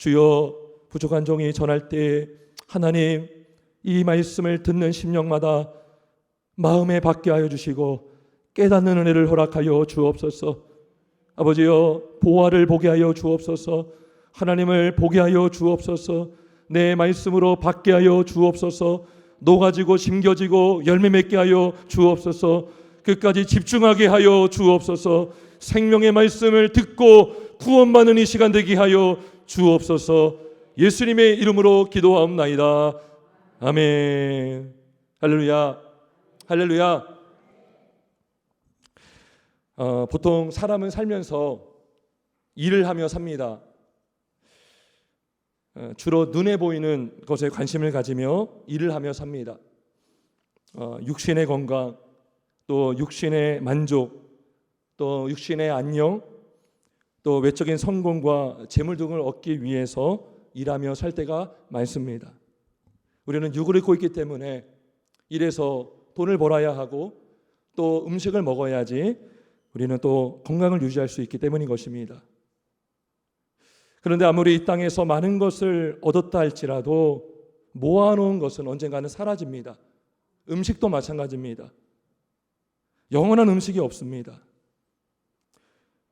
주여, 부족한 종이 전할 때 하나님 이 말씀을 듣는 심령마다 마음에 받게 하여 주시고 깨닫는 은혜를 허락하여 주옵소서. 아버지여, 보화를 보게 하여 주옵소서. 하나님을 보게 하여 주옵소서. 내 말씀으로 받게 하여 주옵소서. 녹아지고 심겨지고 열매 맺게 하여 주옵소서. 끝까지 집중하게 하여 주옵소서. 생명의 말씀을 듣고 구원받는 이 시간 되게 하여 주옵소서. 예수님의 이름으로 기도하옵나이다. 아멘. 할렐루야. 할렐루야. 보통 사람은 살면서 일을 하며 삽니다. 주로 눈에 보이는 것에 관심을 가지며 일을 하며 삽니다. 육신의 건강, 또 육신의 만족, 또 육신의 안녕, 또 외적인 성공과 재물 등을 얻기 위해서 일하며 살 때가 많습니다. 우리는 육을 입고 있기 때문에 일해서 돈을 벌어야 하고 또 음식을 먹어야지 우리는 또 건강을 유지할 수 있기 때문인 것입니다. 그런데 아무리 이 땅에서 많은 것을 얻었다 할지라도 모아놓은 것은 언젠가는 사라집니다. 음식도 마찬가지입니다. 영원한 음식이 없습니다.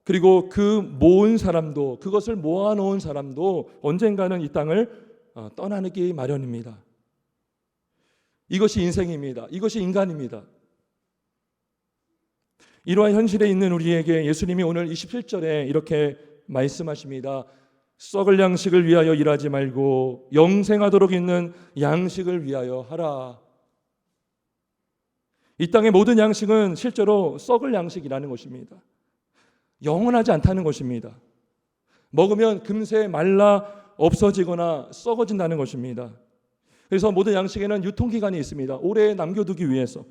그리고 그 모은 사람도, 그것을 모아놓은 사람도 언젠가는 이 땅을 떠나기 마련입니다. 이것이 인생입니다. 이것이 인간입니다. 이러한 현실에 있는 우리에게 예수님이 오늘 27절에 이렇게 말씀하십니다. 썩을 양식을 위하여 일하지 말고 영생하도록 있는 양식을 위하여 하라. 이 땅의 모든 양식은 실제로 썩을 양식이라는 것입니다. 영원하지 않다는 것입니다. 먹으면 금세 말라 없어지거나 썩어진다는 것입니다. 그래서 모든 양식에는 유통기간이 있습니다. 오래 남겨두기 위해서.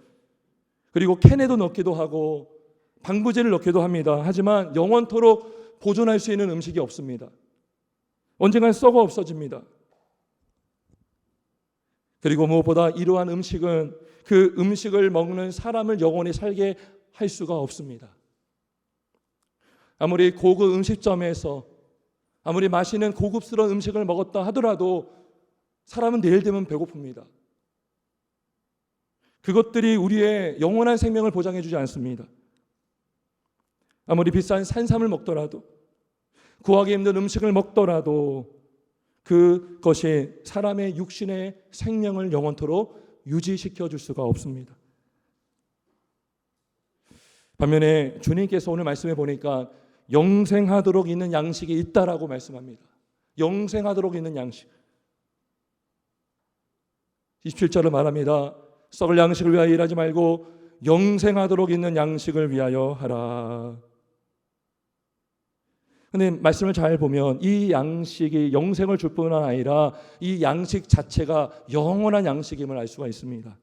그리고 캔에도 넣기도 하고 방부제를 넣기도 합니다. 하지만 영원토록 보존할 수 있는 음식이 없습니다. 언젠간 썩어 없어집니다. 그리고 무엇보다 이러한 음식은 그 음식을 먹는 사람을 영원히 살게 할 수가 없습니다. 아무리 고급 음식점에서 아무리 맛있는 고급스러운 음식을 먹었다 하더라도 사람은 내일 되면 배고픕니다. 그것들이 우리의 영원한 생명을 보장해 주지 않습니다. 아무리 비싼 산삼을 먹더라도 구하기 힘든 음식을 먹더라도 그것이 사람의 육신의 생명을 영원토록 유지시켜 줄 수가 없습니다. 반면에 주님께서 오늘 말씀해 보니까 영생하도록 있는 양식이 있다라고 말씀합니다. 영생하도록 있는 양식. 27절을 말합니다. 썩을 양식을 위하여 일하지 말고 영생하도록 있는 양식을 위하여 하라. 근데 말씀을 잘 보면 이 양식이 영생을 줄 뿐만 아니라 이 양식 자체가 영원한 양식임을 알 수가 있습니다.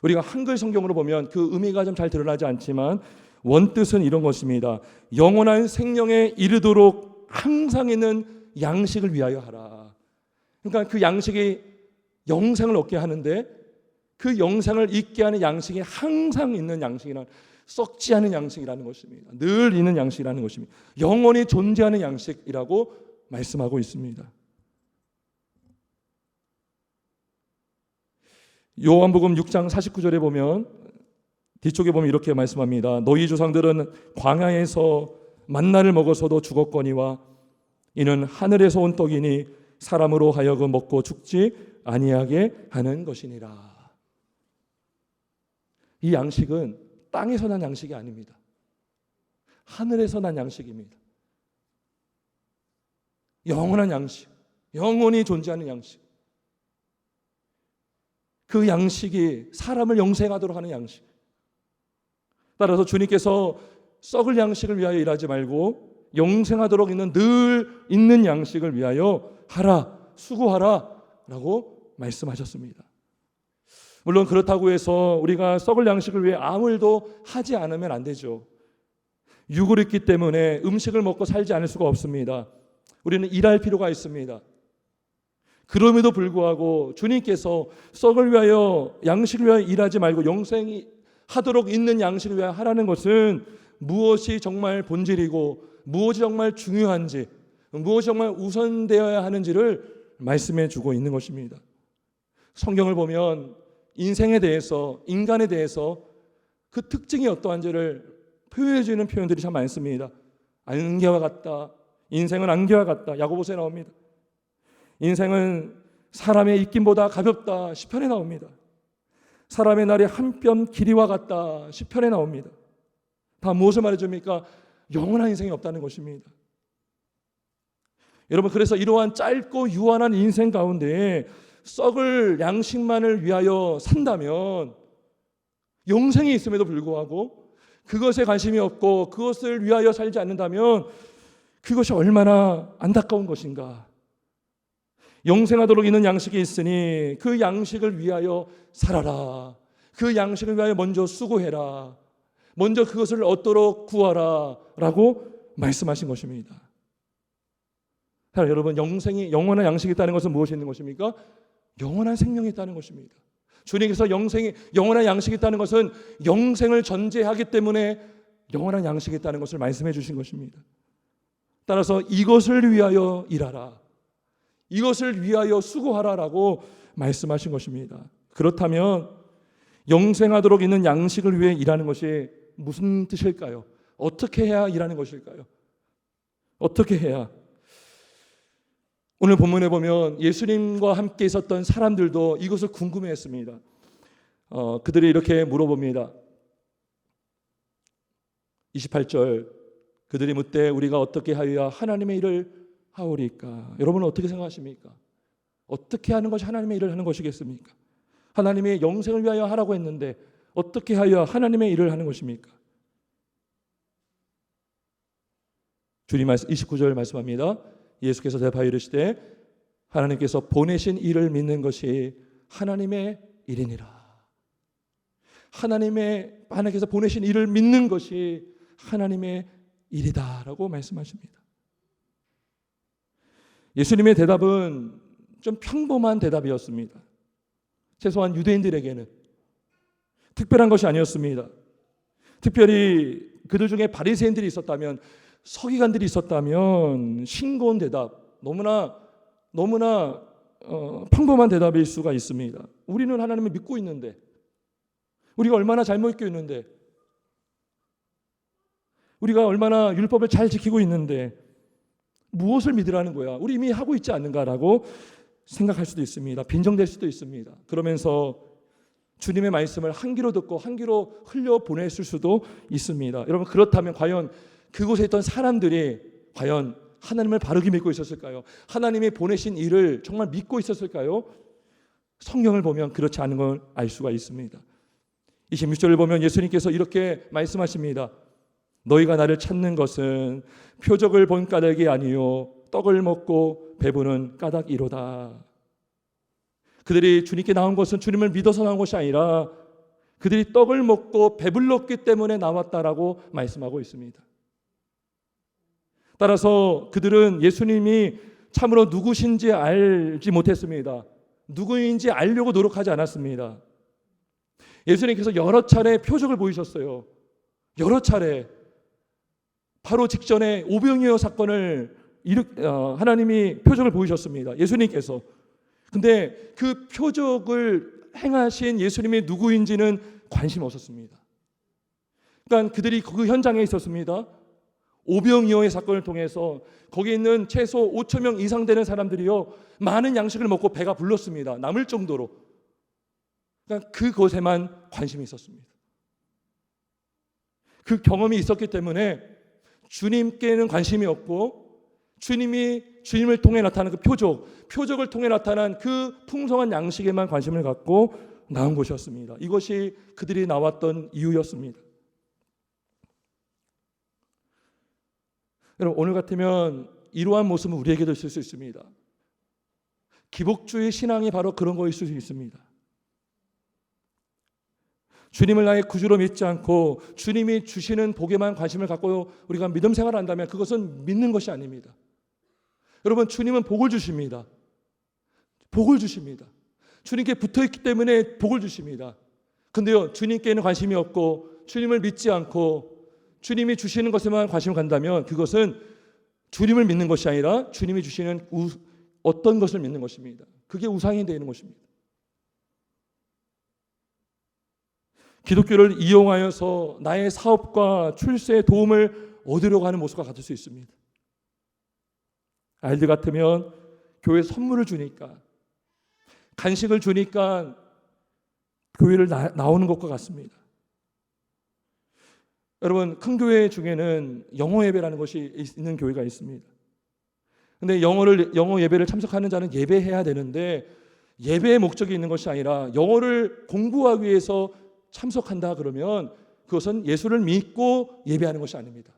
우리가 한글 성경으로 보면 그 의미가 좀 잘 드러나지 않지만 원뜻은 이런 것입니다. 영원한 생명에 이르도록 항상 있는 양식을 위하여 하라. 그러니까 그 양식이 영생을 얻게 하는데 그 영생을 잊게 하는 양식이 항상 있는 양식이란 썩지 않은 양식이라는 것입니다. 늘 있는 양식이라는 것입니다. 영원히 존재하는 양식이라고 말씀하고 있습니다. 요한복음 6장 49절에 보면 뒤쪽에 보면 이렇게 말씀합니다. 너희 조상들은 광야에서 만나를 먹어서도 죽었거니와 이는 하늘에서 온 떡이니 사람으로 하여금 먹고 죽지 아니하게 하는 것이니라. 이 양식은 땅에서 난 양식이 아닙니다. 하늘에서 난 양식입니다. 영원한 양식, 영원히 존재하는 양식. 그 양식이 사람을 영생하도록 하는 양식. 따라서 주님께서 썩을 양식을 위하여 일하지 말고 영생하도록 있는 늘 있는 양식을 위하여 하라, 수고하라 라고 말씀하셨습니다. 물론 그렇다고 해서 우리가 썩을 양식을 위해 아무 일도 하지 않으면 안 되죠. 육을 입기 때문에 음식을 먹고 살지 않을 수가 없습니다. 우리는 일할 필요가 있습니다. 그럼에도 불구하고 주님께서 썩을 위하여 양식을 위하여 일하지 말고 영생이 하도록 있는 양식을 위하여 하라는 것은 무엇이 정말 본질이고 무엇이 정말 중요한지 무엇이 정말 우선되어야 하는지를 말씀해 주고 있는 것입니다. 성경을 보면 인생에 대해서, 인간에 대해서 그 특징이 어떠한지를 표현해 주는 표현들이 참 많습니다. 안개와 같다, 인생은 안개와 같다, 야고보서에 나옵니다. 인생은 사람의 입김보다 가볍다, 시편에 나옵니다. 사람의 날이 한 뼘 길이와 같다, 시편에 나옵니다. 다 무엇을 말해줍니까? 영원한 인생이 없다는 것입니다. 여러분, 그래서 이러한 짧고 유한한 인생 가운데 썩을 양식만을 위하여 산다면, 영생이 있음에도 불구하고 그것에 관심이 없고 그것을 위하여 살지 않는다면 그것이 얼마나 안타까운 것인가. 영생하도록 있는 양식이 있으니 그 양식을 위하여 살아라. 그 양식을 위하여 먼저 수고해라. 먼저 그것을 얻도록 구하라 라고 말씀하신 것입니다. 여러분, 영원한 양식이 있다는 것은 무엇이 있는 것입니까? 영원한 생명이 있다는 것입니다. 주님께서 영원한 양식이 있다는 것은 영생을 전제하기 때문에 영원한 양식이 있다는 것을 말씀해 주신 것입니다. 따라서 이것을 위하여 일하라, 이것을 위하여 수고하라라고 말씀하신 것입니다. 그렇다면 영생하도록 있는 양식을 위해 일하는 것이 무슨 뜻일까요? 어떻게 해야 일하는 것일까요? 어떻게 해야? 오늘 본문에 보면 예수님과 함께 있었던 사람들도 이것을 궁금해했습니다. 그들이 이렇게 물어봅니다. 28절, 그들이 묻되 우리가 어떻게 하여야 하나님의 일을 하오리까? 여러분은 어떻게 생각하십니까? 어떻게 하는 것이 하나님의 일을 하는 것이겠습니까? 하나님의 영생을 위하여 하라고 했는데 어떻게 하여야 하나님의 일을 하는 것입니까? 주님 29절 말씀합니다. 예수께서 대답하여 이르시되 하나님께서 보내신 이를 믿는 것이 하나님의 일이니라. 하나님께서 보내신 이를 믿는 것이 하나님의 일이다라고 말씀하십니다. 예수님의 대답은 좀 평범한 대답이었습니다. 최소한 유대인들에게는 특별한 것이 아니었습니다. 특별히 그들 중에 바리새인들이 있었다면, 서기관들이 있었다면 싱거운 대답, 너무나 평범한 대답일 수가 있습니다. 우리는 하나님을 믿고 있는데, 우리가 얼마나 잘 믿고 있는데, 우리가 얼마나 율법을 잘 지키고 있는데 무엇을 믿으라는 거야? 우리 이미 하고 있지 않는가라고 생각할 수도 있습니다. 빈정될 수도 있습니다. 그러면서 주님의 말씀을 한 귀로 듣고 한 귀로 흘려보냈을 수도 있습니다. 여러분, 그렇다면 과연 그곳에 있던 사람들이 과연 하나님을 바르게 믿고 있었을까요? 하나님이 보내신 일을 정말 믿고 있었을까요? 성경을 보면 그렇지 않은 걸 알 수가 있습니다. 26절을 보면 예수님께서 이렇게 말씀하십니다. 너희가 나를 찾는 것은 표적을 본 까닭이 아니요 떡을 먹고 배부른 까닭이로다. 그들이 주님께 나온 것은 주님을 믿어서 나온 것이 아니라 그들이 떡을 먹고 배불렀기 때문에 나왔다라고 말씀하고 있습니다. 따라서 그들은 예수님이 참으로 누구신지 알지 못했습니다. 누구인지 알려고 노력하지 않았습니다. 예수님께서 여러 차례 표적을 보이셨어요. 여러 차례. 바로 직전에 오병이어 사건을 하나님이 표적을 보이셨습니다. 예수님께서. 근데 그 표적을 행하신 예수님이 누구인지는 관심 없었습니다. 그러니까 그들이 그 현장에 있었습니다. 오병이어의 사건을 통해서 거기 있는 최소 5천 명 이상 되는 사람들이요, 많은 양식을 먹고 배가 불렀습니다. 남을 정도로. 그러니까 그것에만 관심이 있었습니다. 그 경험이 있었기 때문에 주님께는 관심이 없고, 주님을 통해 나타나는 그 표적을 통해 나타난 그 풍성한 양식에만 관심을 갖고 나온 것이었습니다. 이것이 그들이 나왔던 이유였습니다. 여러분, 오늘 같으면 이러한 모습은 우리에게도 있을 수 있습니다. 기복주의 신앙이 바로 그런 거일 수 있습니다. 주님을 나의 구주로 믿지 않고 주님이 주시는 복에만 관심을 갖고 우리가 믿음 생활을 한다면 그것은 믿는 것이 아닙니다. 여러분, 주님은 복을 주십니다. 복을 주십니다. 주님께 붙어있기 때문에 복을 주십니다. 근데요, 주님께는 관심이 없고 주님을 믿지 않고 주님이 주시는 것에만 관심을 간다면 그것은 주님을 믿는 것이 아니라 주님이 주시는 어떤 것을 믿는 것입니다. 그게 우상이 되는 것입니다. 기독교를 이용하여서 나의 사업과 출세에 도움을 얻으려고 하는 모습과 같을 수 있습니다. 아이들 같으면 교회 선물을 주니까, 간식을 주니까 교회를 나오는 것과 같습니다. 여러분, 큰 교회 중에는 영어 예배라는 것이 있는 교회가 있습니다. 근데 영어 예배를 참석하는 자는 예배해야 되는데, 예배의 목적이 있는 것이 아니라 영어를 공부하기 위해서 참석한다 그러면 그것은 예수를 믿고 예배하는 것이 아닙니다.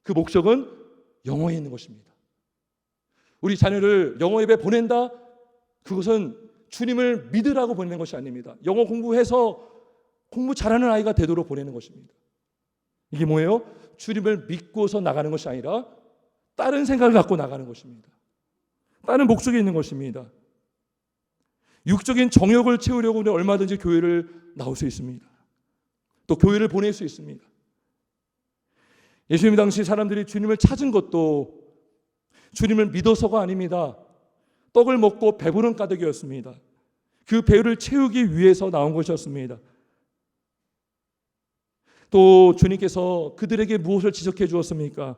그 목적은 영어에 있는 것입니다. 우리 자녀를 영어 예배 보낸다? 그것은 주님을 믿으라고 보내는 것이 아닙니다. 영어 공부해서 공부 잘하는 아이가 되도록 보내는 것입니다. 이게 뭐예요? 주님을 믿고서 나가는 것이 아니라 다른 생각을 갖고 나가는 것입니다. 다른 목적이 있는 것입니다. 육적인 정욕을 채우려고 하면 얼마든지 교회를 나올 수 있습니다. 또 교회를 보낼 수 있습니다. 예수님 당시 사람들이 주님을 찾은 것도 주님을 믿어서가 아닙니다. 떡을 먹고 배부른 까닭이었습니다. 그 배를 채우기 위해서 나온 것이었습니다. 또 주님께서 그들에게 무엇을 지적해 주었습니까?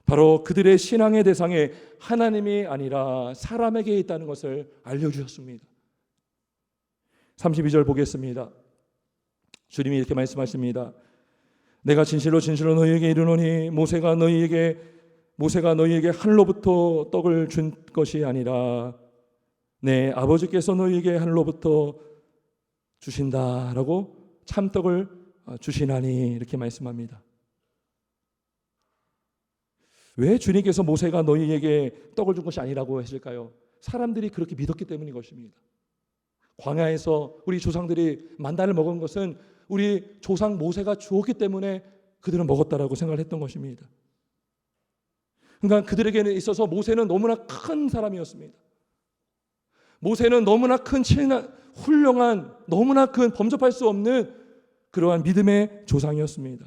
바로 그들의 신앙의 대상에 하나님이 아니라 사람에게 있다는 것을 알려주셨습니다. 32절 보겠습니다. 주님이 이렇게 말씀하십니다. 내가 진실로 진실로 너희에게 이르노니 모세가 너희에게 하늘로부터 떡을 준 것이 아니라 내 아버지께서 너희에게 하늘로부터 주신다라고 참떡을 주시나니 이렇게 말씀합니다. 왜 주님께서 모세가 너희에게 떡을 준 것이 아니라고 했을까요? 사람들이 그렇게 믿었기 때문인 것입니다. 광야에서 우리 조상들이 만나를 먹은 것은 우리 조상 모세가 주었기 때문에 그들은 먹었다라고 생각을 했던 것입니다. 그러니까 그들에게 있어서 모세는 너무나 큰 사람이었습니다. 모세는 너무나 큰 훌륭한, 너무나 큰 범접할 수 없는 그러한 믿음의 조상이었습니다.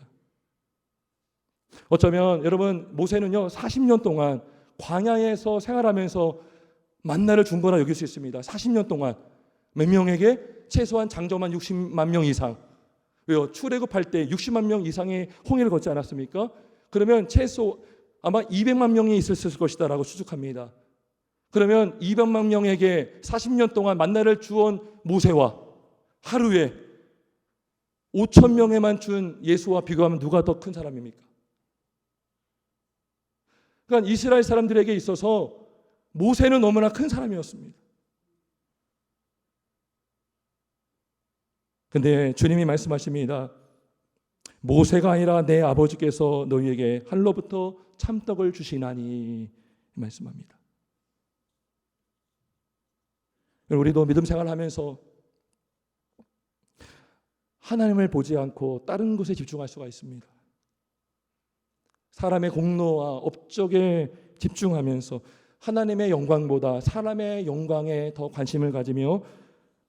어쩌면 여러분, 모세는요 40년 동안 광야에서 생활하면서 만나를 준 거라 여길 수 있습니다. 40년 동안 몇 명에게? 최소한 장정만 60만 명 이상. 왜요? 출애굽할 때 60만 명 이상의 홍해를 걷지 않았습니까? 그러면 최소 아마 200만 명이 있었을 것이다 라고 추측합니다. 그러면 200만 명에게 40년 동안 만나를 주온 모세와 하루에 5천 명에만 준 예수와 비교하면 누가 더 큰 사람입니까? 그러니까 이스라엘 사람들에게 있어서 모세는 너무나 큰 사람이었습니다. 근데 주님이 말씀하십니다. 모세가 아니라 내 아버지께서 너희에게 하늘로부터 참떡을 주시나니 말씀합니다. 우리도 믿음 생활하면서 하나님을 보지 않고 다른 것에 집중할 수가 있습니다. 사람의 공로와 업적에 집중하면서 하나님의 영광보다 사람의 영광에 더 관심을 가지며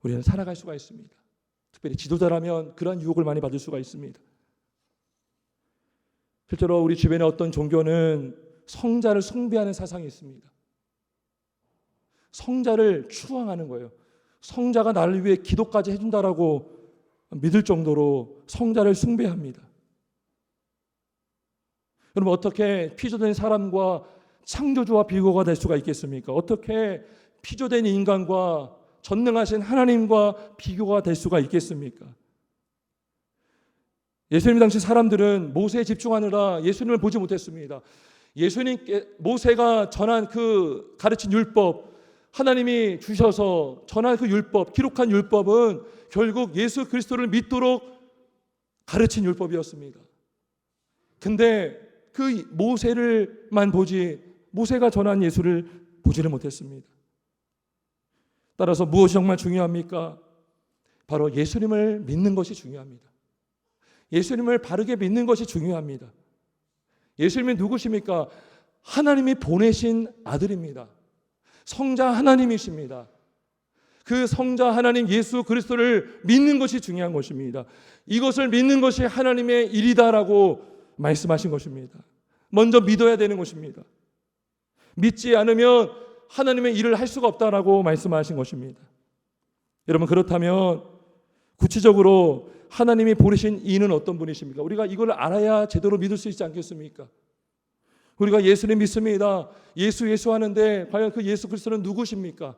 우리는 살아갈 수가 있습니다. 특별히 지도자라면 그런 유혹을 많이 받을 수가 있습니다. 실제로 우리 주변의 어떤 종교는 성자를 숭배하는 사상이 있습니다. 성자를 추앙하는 거예요. 성자가 나를 위해 기도까지 해준다라고 믿을 정도로 성자를 숭배합니다. 여러분, 어떻게 피조된 사람과 창조주와 비교가 될 수가 있겠습니까? 어떻게 피조된 인간과 전능하신 하나님과 비교가 될 수가 있겠습니까? 예수님 당시 사람들은 모세에 집중하느라 예수님을 보지 못했습니다. 모세가 전한 그 가르친 율법, 하나님이 주셔서 전한 그 율법, 기록한 율법은 결국 예수 그리스도를 믿도록 가르친 율법이었습니다. 근데 그 모세를만 보지, 모세가 전한 예수를 보지를 못했습니다. 따라서 무엇이 정말 중요합니까? 바로 예수님을 믿는 것이 중요합니다. 예수님을 바르게 믿는 것이 중요합니다. 예수님이 누구십니까? 하나님이 보내신 아들입니다. 성자 하나님이십니다. 그 성자 하나님 예수 그리스도를 믿는 것이 중요한 것입니다. 이것을 믿는 것이 하나님의 일이다라고 말씀하신 것입니다. 먼저 믿어야 되는 것입니다. 믿지 않으면 하나님의 일을 할 수가 없다라고 말씀하신 것입니다. 여러분, 그렇다면 구체적으로 하나님이 보내신 이는 어떤 분이십니까? 우리가 이걸 알아야 제대로 믿을 수 있지 않겠습니까? 우리가 예수님 믿습니다. 예수 하는데 과연 그 예수 그리스도는 누구십니까?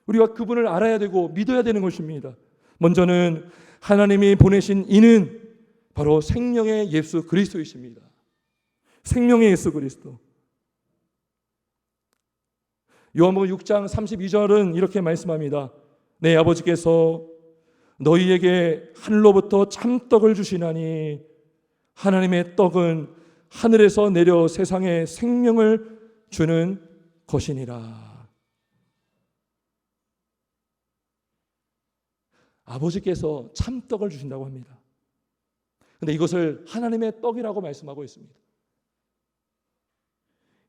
우리가 그분을 알아야 되고 믿어야 되는 것입니다. 먼저는 하나님이 보내신 이는 바로 생명의 예수 그리스도이십니다. 생명의 예수 그리스도. 요한복음 6장 32절은 이렇게 말씀합니다. 내 아버지께서 너희에게 하늘로부터 참떡을 주시나니 하나님의 떡은 하늘에서 내려 세상에 생명을 주는 것이니라. 아버지께서 참떡을 주신다고 합니다. 그런데 이것을 하나님의 떡이라고 말씀하고 있습니다.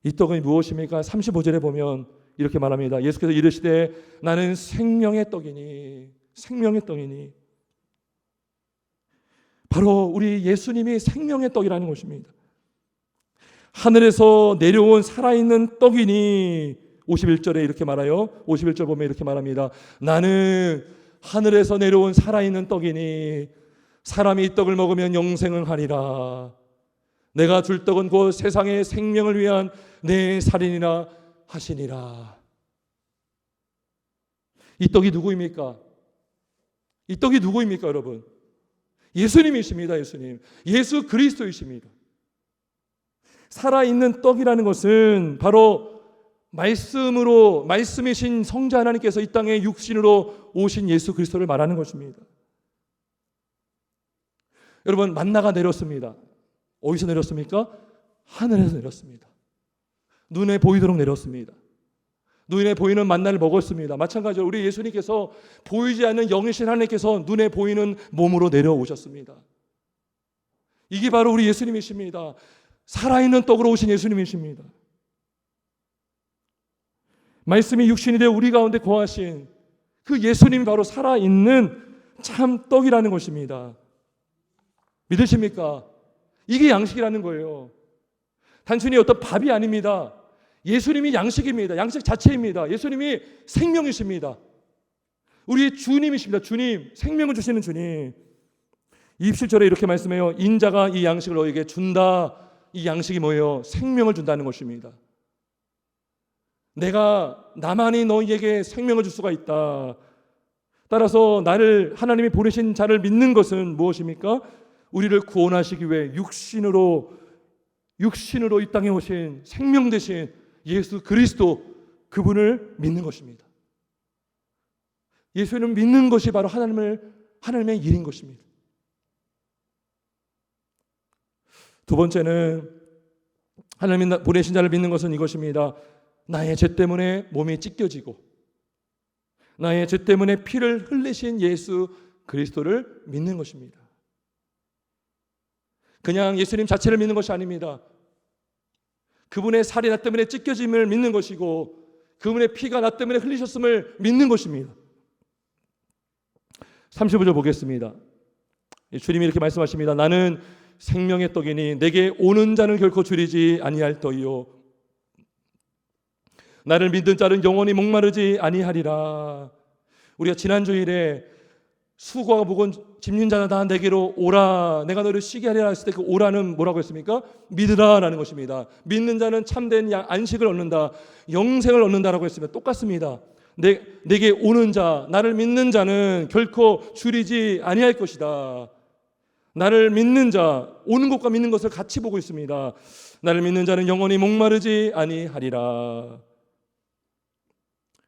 이 떡은 무엇입니까? 35절에 보면 이렇게 말합니다. 예수께서 이르시되 나는 생명의 떡이니 바로 우리 예수님이 생명의 떡이라는 것입니다. 하늘에서 내려온 살아있는 떡이니 51절에 이렇게 말해요. 51절 보면 이렇게 말합니다. 나는 하늘에서 내려온 살아있는 떡이니 사람이 이 떡을 먹으면 영생을 하리라. 내가 줄 떡은 곧 세상의 생명을 위한 내 살이니라 하시니라. 이 떡이 누구입니까? 이 떡이 누구입니까, 여러분? 예수님이십니다. 예수 그리스도이십니다. 살아있는 떡이라는 것은 바로 말씀이신 성자 하나님께서 이 땅에 육신으로 오신 예수 그리스도를 말하는 것입니다. 여러분, 만나가 내렸습니다. 어디서 내렸습니까? 하늘에서 내렸습니다. 눈에 보이도록 내렸습니다. 눈에 보이는 만나를 먹었습니다. 마찬가지로 우리 예수님께서 보이지 않는 영이신 하나님께서 눈에 보이는 몸으로 내려오셨습니다. 이게 바로 우리 예수님이십니다. 살아있는 떡으로 오신 예수님이십니다. 말씀이 육신이 되어 우리 가운데 거하신 그 예수님이 바로 살아있는 참 떡이라는 것입니다. 믿으십니까? 이게 양식이라는 거예요. 단순히 어떤 밥이 아닙니다. 예수님이 양식입니다. 양식 자체입니다. 예수님이 생명이십니다. 우리 주님이십니다. 주님, 생명을 주시는 주님. 27절에 이렇게 말씀해요. 인자가 이 양식을 너에게 준다. 이 양식이 뭐예요? 생명을 준다는 것입니다. 내가 나만이 너희에게 생명을 줄 수가 있다. 따라서 하나님이 보내신 자를 믿는 것은 무엇입니까? 우리를 구원하시기 위해 육신으로 이 땅에 오신 생명 되신 예수 그리스도, 그분을 믿는 것입니다. 예수님을 믿는 것이 바로 하나님의 일인 것입니다. 두 번째는 하나님 보내신 자를 믿는 것은 이것입니다. 나의 죄 때문에 몸이 찢겨지고 나의 죄 때문에 피를 흘리신 예수 그리스도를 믿는 것입니다. 그냥 예수님 자체를 믿는 것이 아닙니다. 그분의 살이 나 때문에 찢겨짐을 믿는 것이고 그분의 피가 나 때문에 흘리셨음을 믿는 것입니다. 35절 보겠습니다. 주님이 이렇게 말씀하십니다. 나는 생명의 떡이니 내게 오는 자는 결코 줄이지 아니할 터이요 나를 믿는 자는 영원히 목마르지 아니하리라. 우리가 지난주일에 수고하고 무거운 짐진 자는 다 내게로 오라, 내가 너를 쉬게 하리라 했을 때 그 오라는 뭐라고 했습니까? 믿으라라는 것입니다. 믿는 자는 참된 안식을 얻는다, 영생을 얻는다라고 했습니다. 똑같습니다. 내게 오는 자, 나를 믿는 자는 결코 줄이지 아니할 것이다. 나를 믿는 자, 오는 것과 믿는 것을 같이 보고 있습니다. 나를 믿는 자는 영원히 목마르지 아니하리라.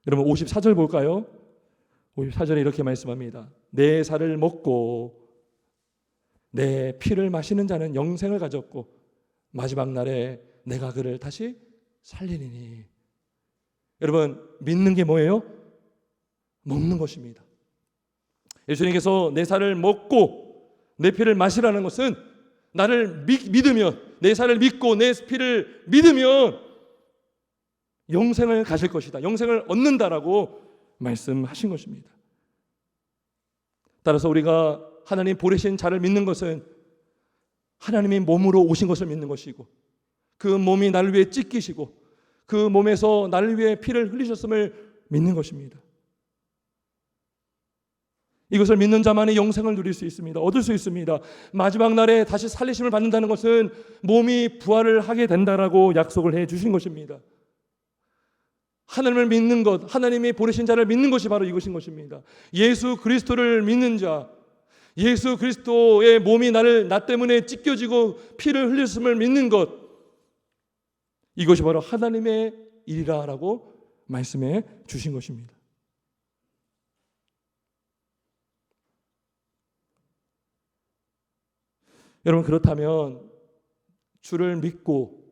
여러분 54절 볼까요? 54절에 이렇게 말씀합니다. 내 살을 먹고 내 피를 마시는 자는 영생을 가졌고 마지막 날에 내가 그를 다시 살리리니. 여러분, 믿는 게 뭐예요? 먹는 것입니다. 예수님께서 내 살을 먹고 내 피를 마시라는 것은 나를 믿으면, 내 살을 믿고 내 피를 믿으면 영생을 가질 것이다, 영생을 얻는다라고 말씀하신 것입니다. 따라서 우리가 하나님 보내신 자를 믿는 것은 하나님이 몸으로 오신 것을 믿는 것이고 그 몸이 나를 위해 찢기시고 그 몸에서 나를 위해 피를 흘리셨음을 믿는 것입니다. 이것을 믿는 자만이 영생을 누릴 수 있습니다. 얻을 수 있습니다. 마지막 날에 다시 살리심을 받는다는 것은 몸이 부활을 하게 된다라고 약속을 해 주신 것입니다. 하나님을 믿는 것, 하나님이 보내신 자를 믿는 것이 바로 이것인 것입니다. 예수 그리스도를 믿는 자, 예수 그리스도의 몸이 나 때문에 찢겨지고 피를 흘렸음을 믿는 것, 이것이 바로 하나님의 일이라고 말씀해 주신 것입니다. 여러분, 그렇다면 주를 믿고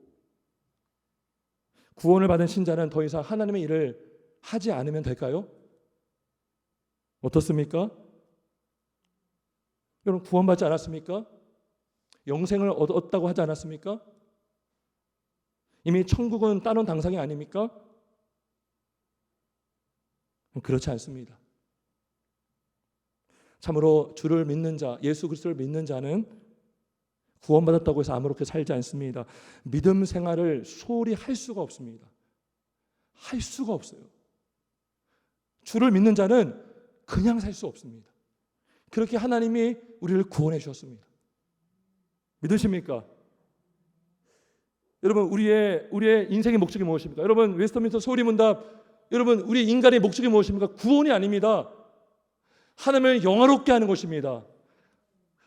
구원을 받은 신자는 더 이상 하나님의 일을 하지 않으면 될까요? 어떻습니까? 여러분, 구원받지 않았습니까? 영생을 얻었다고 하지 않았습니까? 이미 천국은 따놓은 당상이 아닙니까? 그렇지 않습니다. 참으로 주를 믿는 자, 예수 그리스도를 믿는 자는 구원받았다고 해서 아무렇게 살지 않습니다. 믿음 생활을 소홀히 할 수가 없습니다. 할 수가 없어요. 주를 믿는 자는 그냥 살 수 없습니다. 그렇게 하나님이 우리를 구원해 주셨습니다. 믿으십니까? 여러분, 우리의 인생의 목적이 무엇입니까? 여러분, 웨스터민스터 소리문답, 여러분, 우리 인간의 목적이 무엇입니까? 구원이 아닙니다. 하나님을 영화롭게 하는 것입니다.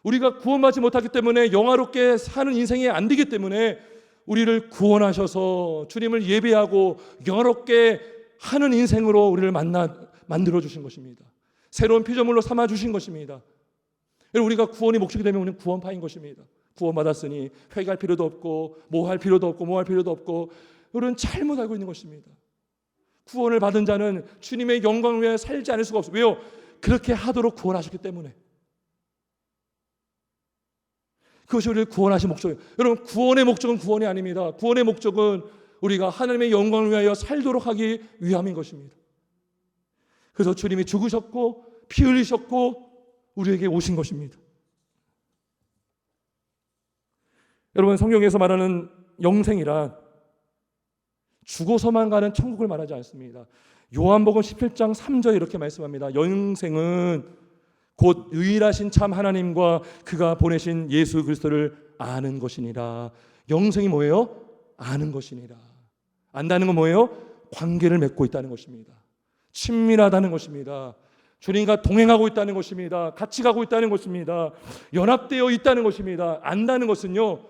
우리가 구원받지 못하기 때문에 영화롭게 사는 인생이 안 되기 때문에 우리를 구원하셔서 주님을 예배하고 영화롭게 하는 인생으로 우리를 만들어 주신 것입니다. 새로운 피조물로 삼아 주신 것입니다. 우리가 구원이 목적이 되면 우리는 구원파인 것입니다. 구원받았으니 회개할 필요도 없고 모할 필요도 없고 우리는 잘못 알고 있는 것입니다. 구원을 받은 자는 주님의 영광을 위해 살지 않을 수가 없어요. 왜요? 그렇게 하도록 구원하셨기 때문에. 그것이 우리를 구원하신 목적이에요. 여러분, 구원의 목적은 구원이 아닙니다. 구원의 목적은 우리가 하나님의 영광을 위하여 살도록 하기 위함인 것입니다. 그래서 주님이 죽으셨고 피 흘리셨고 우리에게 오신 것입니다. 여러분, 성경에서 말하는 영생이란 죽어서만 가는 천국을 말하지 않습니다. 요한복음 17장 3절에 이렇게 말씀합니다. 영생은 곧 유일하신 참 하나님과 그가 보내신 예수 그리스도를 아는 것이니라. 영생이 뭐예요? 아는 것이니라. 안다는 건 뭐예요? 관계를 맺고 있다는 것입니다. 친밀하다는 것입니다. 주님과 동행하고 있다는 것입니다. 같이 가고 있다는 것입니다. 연합되어 있다는 것입니다. 안다는 것은요,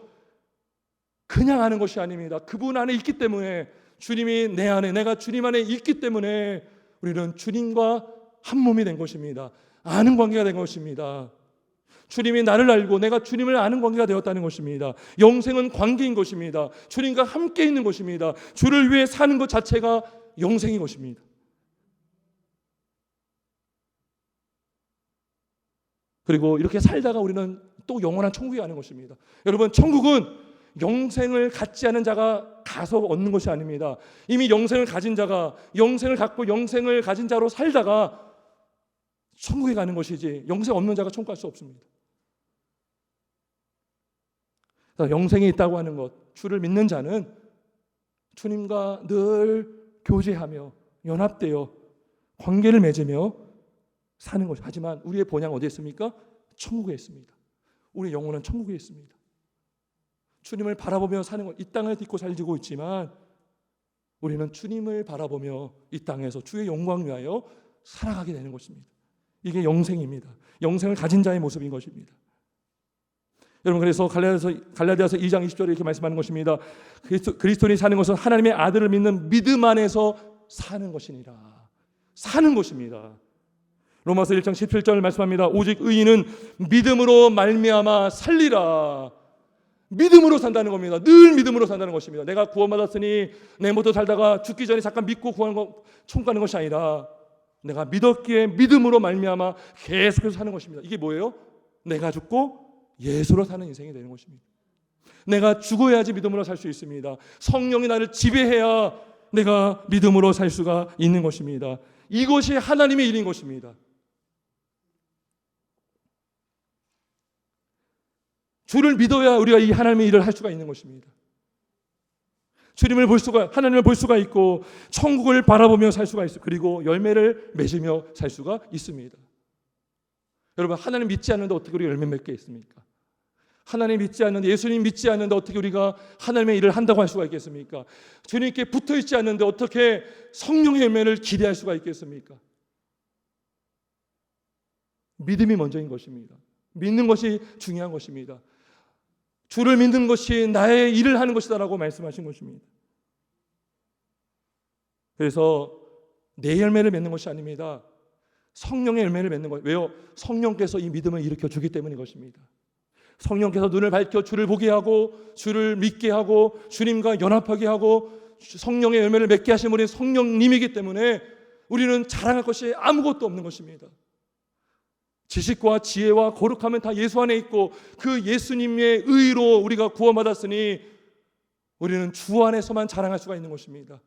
그냥 아는 것이 아닙니다. 그분 안에 있기 때문에, 주님이 내 안에, 내가 주님 안에 있기 때문에 우리는 주님과 한 몸이 된 것입니다. 아는 관계가 된 것입니다. 주님이 나를 알고 내가 주님을 아는 관계가 되었다는 것입니다. 영생은 관계인 것입니다. 주님과 함께 있는 것입니다. 주를 위해 사는 것 자체가 영생인 것입니다. 그리고 이렇게 살다가 우리는 또 영원한 천국에 가는 것입니다. 여러분, 천국은 영생을 갖지 않은 자가 가서 얻는 것이 아닙니다. 이미 영생을 가진 자가 영생을 갖고 영생을 가진 자로 살다가 천국에 가는 것이지, 영생 없는 자가 천국 갈 수 없습니다. 영생이 있다고 하는 것, 주를 믿는 자는 주님과 늘 교제하며 연합되어 관계를 맺으며 사는 것이. 하지만 우리의 본향 어디에 있습니까? 천국에 있습니다. 우리의 영혼은 천국에 있습니다. 주님을 바라보며 사는 것, 이 땅을 딛고 살고 있지만 우리는 주님을 바라보며 이 땅에서 주의 영광 위하여 살아가게 되는 것입니다. 이게 영생입니다. 영생을 가진 자의 모습인 것입니다. 여러분, 그래서 갈라디아서 2장 20절에 이렇게 말씀하는 것입니다. 그리스도인이 사는 것은 하나님의 아들을 믿는 믿음 안에서 사는 것이니라. 사는 것입니다. 로마서 1장 17절 말씀합니다. 오직 의인은 믿음으로 말미암아 살리라. 믿음으로 산다는 겁니다. 늘 믿음으로 산다는 것입니다. 내가 구원받았으니 내 모습 살다가 죽기 전에 잠깐 믿고 천국 가는 것이 아니라 내가 믿었기에 믿음으로 말미암아 계속해서 사는 것입니다. 이게 뭐예요? 내가 죽고 예수로 사는 인생이 되는 것입니다. 내가 죽어야지 믿음으로 살 수 있습니다. 성령이 나를 지배해야 내가 믿음으로 살 수가 있는 것입니다. 이것이 하나님의 일인 것입니다. 주를 믿어야 우리가 이 하나님의 일을 할 수가 있는 것입니다. 하나님을 볼 수가 있고 천국을 바라보며 살 수가 있어요. 그리고 열매를 맺으며 살 수가 있습니다. 여러분, 하나님 믿지 않는데 어떻게 우리가 열매 맺게 있습니까? 하나님 믿지 않는데, 예수님 믿지 않는데 어떻게 우리가 하나님의 일을 한다고 할 수가 있겠습니까? 주님께 붙어 있지 않는데 어떻게 성령의 열매를 기대할 수가 있겠습니까? 믿음이 먼저인 것입니다. 믿는 것이 중요한 것입니다. 주를 믿는 것이 나의 일을 하는 것이다라고 말씀하신 것입니다. 그래서 내 열매를 맺는 것이 아닙니다. 성령의 열매를 맺는 거예요. 왜요? 성령께서 이 믿음을 일으켜 주기 때문인 것입니다. 성령께서 눈을 밝혀 주를 보게 하고 주를 믿게 하고 주님과 연합하게 하고 성령의 열매를 맺게 하신 분이 성령님이기 때문에 우리는 자랑할 것이 아무것도 없는 것입니다. 지식과 지혜와 거룩함은 다 예수 안에 있고 그 예수님의 의로 우리가 구원받았으니 우리는 주 안에서만 자랑할 수가 있는 것입니다.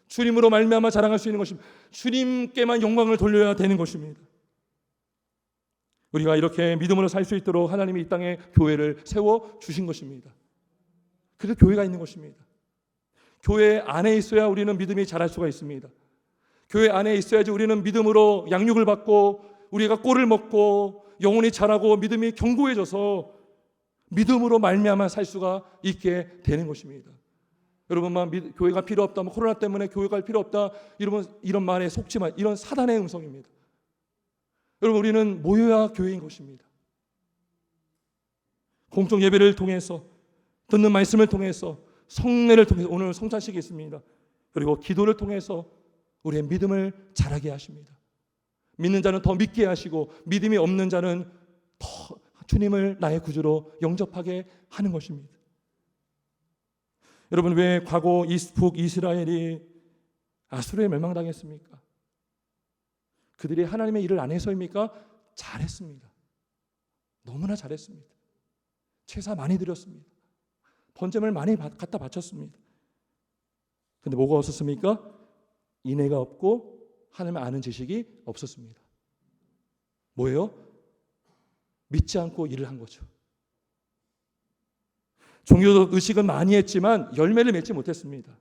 주님으로 말미암아 자랑할 수 있는 것입니다. 주님께만 영광을 돌려야 되는 것입니다. 우리가 이렇게 믿음으로 살 수 있도록 하나님이 이 땅에 교회를 세워 주신 것입니다. 그래서 교회가 있는 것입니다. 교회 안에 있어야 우리는 믿음이 자랄 수가 있습니다. 교회 안에 있어야지 우리는 믿음으로 양육을 받고 우리가 꼴을 먹고 영혼이 자라고 믿음이 견고해져서 믿음으로 말미암아 살 수가 있게 되는 것입니다. 여러분만 교회가 필요 없다, 코로나 때문에 교회가 필요 없다, 이런 말에 속지만 이런 사단의 음성입니다. 여러분, 우리는 모여야 교회인 것입니다. 공적 예배를 통해서, 듣는 말씀을 통해서, 성례를 통해서, 오늘 성찬식이 있습니다. 그리고 기도를 통해서 우리의 믿음을 자라게 하십니다. 믿는 자는 더 믿게 하시고 믿음이 없는 자는 더 주님을 나의 구주로 영접하게 하는 것입니다. 여러분, 왜 과거 북이스라엘이 아수르에 멸망당했습니까? 그들이 하나님의 일을 안 해서입니까? 잘했습니다. 너무나 잘했습니다. 제사 많이 드렸습니다. 번제물 많이 갖다 바쳤습니다. 그런데 뭐가 없었습니까? 인애가 없고 하나님을 아는 지식이 없었습니다. 뭐예요? 믿지 않고 일을 한 거죠. 종교적 의식은 많이 했지만 열매를 맺지 못했습니다.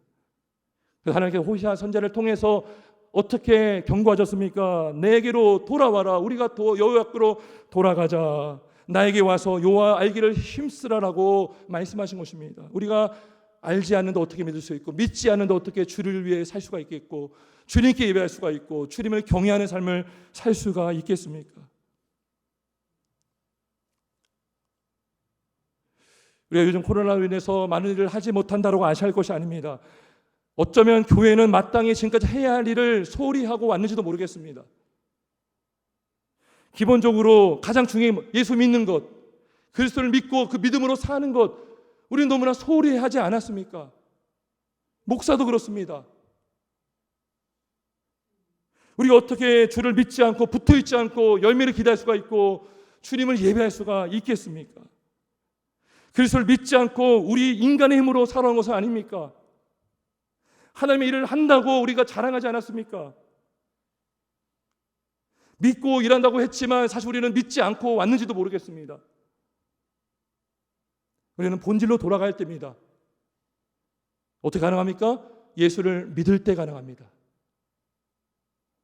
그래서 하나님께서 호시아 선지자를 통해서 어떻게 경고하셨습니까? 내게로 돌아와라. 우리가 여호와 앞으로 돌아가자. 나에게 와서 여호와 알기를 힘쓰라라고 말씀하신 것입니다. 우리가 알지 않는데 어떻게 믿을 수 있고 믿지 않는데 어떻게 주를 위해 살 수가 있겠고 주님께 예배할 수가 있고 주님을 경외하는 삶을 살 수가 있겠습니까? 우리가 요즘 코로나로 인해서 많은 일을 하지 못한다고 아시할 것이 아닙니다. 어쩌면 교회는 마땅히 지금까지 해야 할 일을 소홀히 하고 왔는지도 모르겠습니다. 기본적으로 가장 중요한 예수 믿는 것, 그리스도를 믿고 그 믿음으로 사는 것, 우리는 너무나 소홀히 하지 않았습니까? 목사도 그렇습니다. 우리가 어떻게 주를 믿지 않고 붙어 있지 않고 열매를 기대할 수가 있고 주님을 예배할 수가 있겠습니까? 그리스도를 믿지 않고 우리 인간의 힘으로 살아온 것은 아닙니까? 하나님의 일을 한다고 우리가 자랑하지 않았습니까? 믿고 일한다고 했지만 사실 우리는 믿지 않고 왔는지도 모르겠습니다. 우리는 본질로 돌아갈 때입니다. 어떻게 가능합니까? 예수를 믿을 때 가능합니다.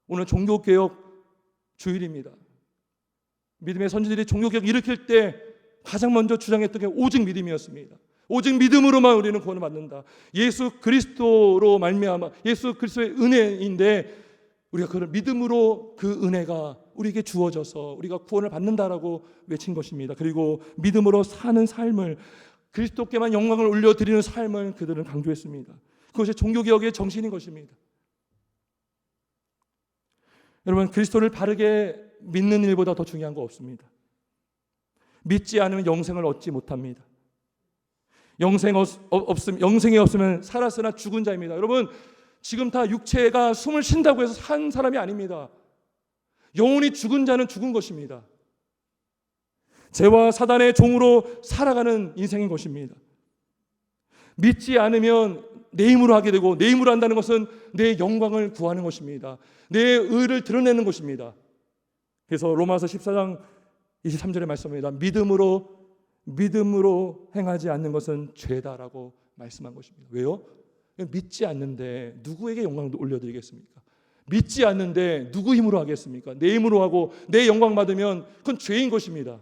오늘 종교개혁 주일입니다. 믿음의 선지들이 종교개혁 일으킬 때 가장 먼저 주장했던 게 오직 믿음이었습니다. 오직 믿음으로만 우리는 구원을 받는다. 예수 그리스도로 말미암아 예수 그리스도의 은혜인데 우리가 그걸 믿음으로 그 은혜가 우리에게 주어져서 우리가 구원을 받는다라고 외친 것입니다. 그리고 믿음으로 사는 삶을 그리스도께만 영광을 올려드리는 삶을 그들은 강조했습니다. 그것이 종교개혁의 정신인 것입니다. 여러분, 그리스도를 바르게 믿는 일보다 더 중요한 거 없습니다. 믿지 않으면 영생을 얻지 못합니다. 영생이 없으면 살았으나 죽은 자입니다. 여러분, 지금 다 육체가 숨을 쉰다고 해서 산 사람이 아닙니다. 영혼이 죽은 자는 죽은 것입니다. 죄와 사단의 종으로 살아가는 인생인 것입니다. 믿지 않으면 내 힘으로 하게 되고 내 힘으로 한다는 것은 내 영광을 구하는 것입니다. 내 의를 드러내는 것입니다. 그래서 로마서 14장 23절의 말씀입니다. 믿음으로 행하지 않는 것은 죄다라고 말씀한 것입니다. 왜요? 믿지 않는데 누구에게 영광을 올려드리겠습니까? 믿지 않는데 누구 힘으로 하겠습니까? 내 힘으로 하고 내 영광 받으면 그건 죄인 것입니다.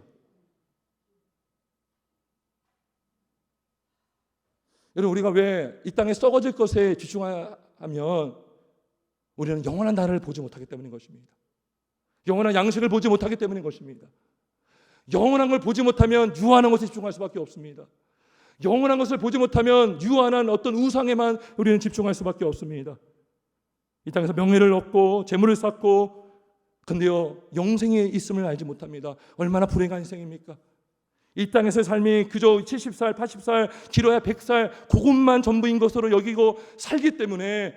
여러분, 우리가 왜 이 땅에 썩어질 것에 집중하면 우리는 영원한 나라를 보지 못하기 때문인 것입니다. 영원한 양식을 보지 못하기 때문인 것입니다. 영원한 걸 보지 못하면 유한한 것에 집중할 수밖에 없습니다. 영원한 것을 보지 못하면 유한한 어떤 우상에만 우리는 집중할 수밖에 없습니다. 이 땅에서 명예를 얻고 재물을 쌓고, 근데요 영생에 있음을 알지 못합니다. 얼마나 불행한 인생입니까? 이 땅에서의 삶이 그저 70살, 80살, 길어야 100살 그것만 전부인 것으로 여기고 살기 때문에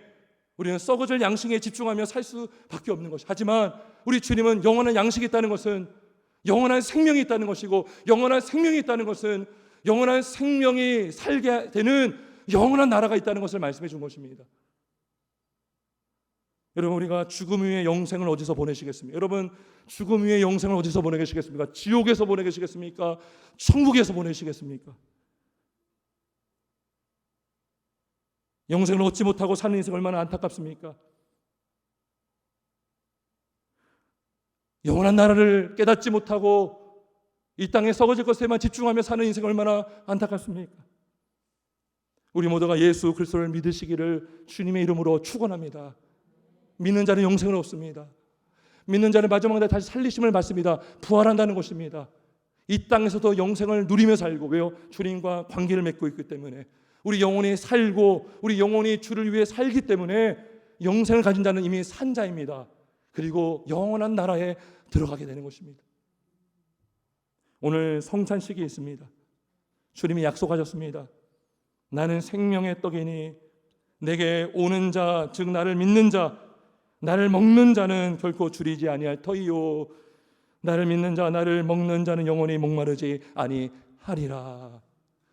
우리는 썩어질 양식에 집중하며 살 수밖에 없는 것이. 하지만 우리 주님은 영원한 양식이 있다는 것은 영원한 생명이 있다는 것이고, 영원한 생명이 있다는 것은 영원한 생명이 살게 되는 영원한 나라가 있다는 것을 말씀해 준 것입니다. 여러분, 우리가 죽음 후에 영생을 어디서 보내시겠습니까? 여러분, 죽음 후에 영생을 어디서 보내시겠습니까? 지옥에서 보내시겠습니까? 천국에서 보내시겠습니까? 영생을 얻지 못하고 사는 인생 얼마나 안타깝습니까? 영원한 나라를 깨닫지 못하고 이 땅에 썩어질 것에만 집중하며 사는 인생 얼마나 안타깝습니까? 우리 모두가 예수 그리스도를 믿으시기를 주님의 이름으로 축원합니다. 믿는 자는 영생을 얻습니다. 믿는 자는 마지막 날 다시 살리심을 받습니다. 부활한다는 것입니다. 이 땅에서도 영생을 누리며 살고, 왜요? 주님과 관계를 맺고 있기 때문에, 우리 영혼이 살고 우리 영혼이 주를 위해 살기 때문에 영생을 가진 자는 이미 산 자입니다. 그리고 영원한 나라에 들어가게 되는 것입니다. 오늘 성찬식이 있습니다. 주님이 약속하셨습니다. 나는 생명의 떡이니 내게 오는 자, 즉 나를 믿는 자, 나를 먹는 자는 결코 줄이지 아니할 터이요, 나를 믿는 자, 나를 먹는 자는 영원히 목마르지 아니하리라.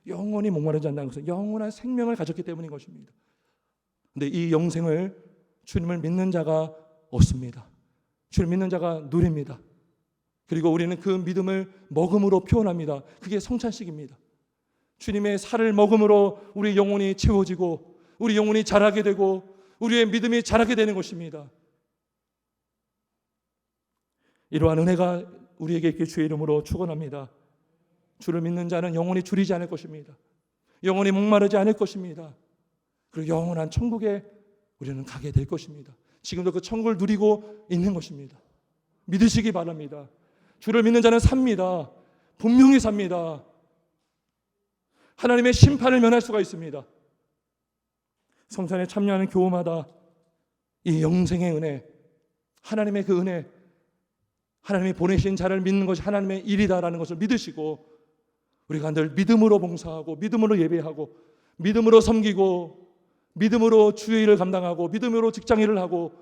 영원히 목마르지 않는다는 것은 영원한 생명을 가졌기 때문인 것입니다. 그런데 이 영생을 주님을 믿는 자가 얻습니다. 주를 믿는 자가 누립니다. 그리고 우리는 그 믿음을 먹음으로 표현합니다. 그게 성찬식입니다. 주님의 살을 먹음으로 우리 영혼이 채워지고 우리 영혼이 자라게 되고 우리의 믿음이 자라게 되는 것입니다. 이러한 은혜가 우리에게 있길 주의 이름으로 축원합니다. 주를 믿는 자는 영원히 줄이지 않을 것입니다. 영원히 목마르지 않을 것입니다. 그리고 영원한 천국에 우리는 가게 될 것입니다. 지금도 그 천국을 누리고 있는 것입니다. 믿으시기 바랍니다. 주를 믿는 자는 삽니다. 분명히 삽니다. 하나님의 심판을 면할 수가 있습니다. 성찬에 참여하는 교우마다 이 영생의 은혜, 하나님의 그 은혜, 하나님이 보내신 자를 믿는 것이 하나님의 일이다라는 것을 믿으시고, 우리가 늘 믿음으로 봉사하고 믿음으로 예배하고 믿음으로 섬기고 믿음으로 주의 일을 감당하고 믿음으로 직장일을 하고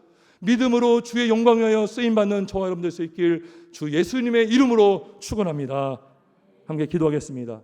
믿음으로 주의 영광 위하여 쓰임받는 저와 여러분들 수 있길 주 예수님의 이름으로 축원합니다. 함께 기도하겠습니다.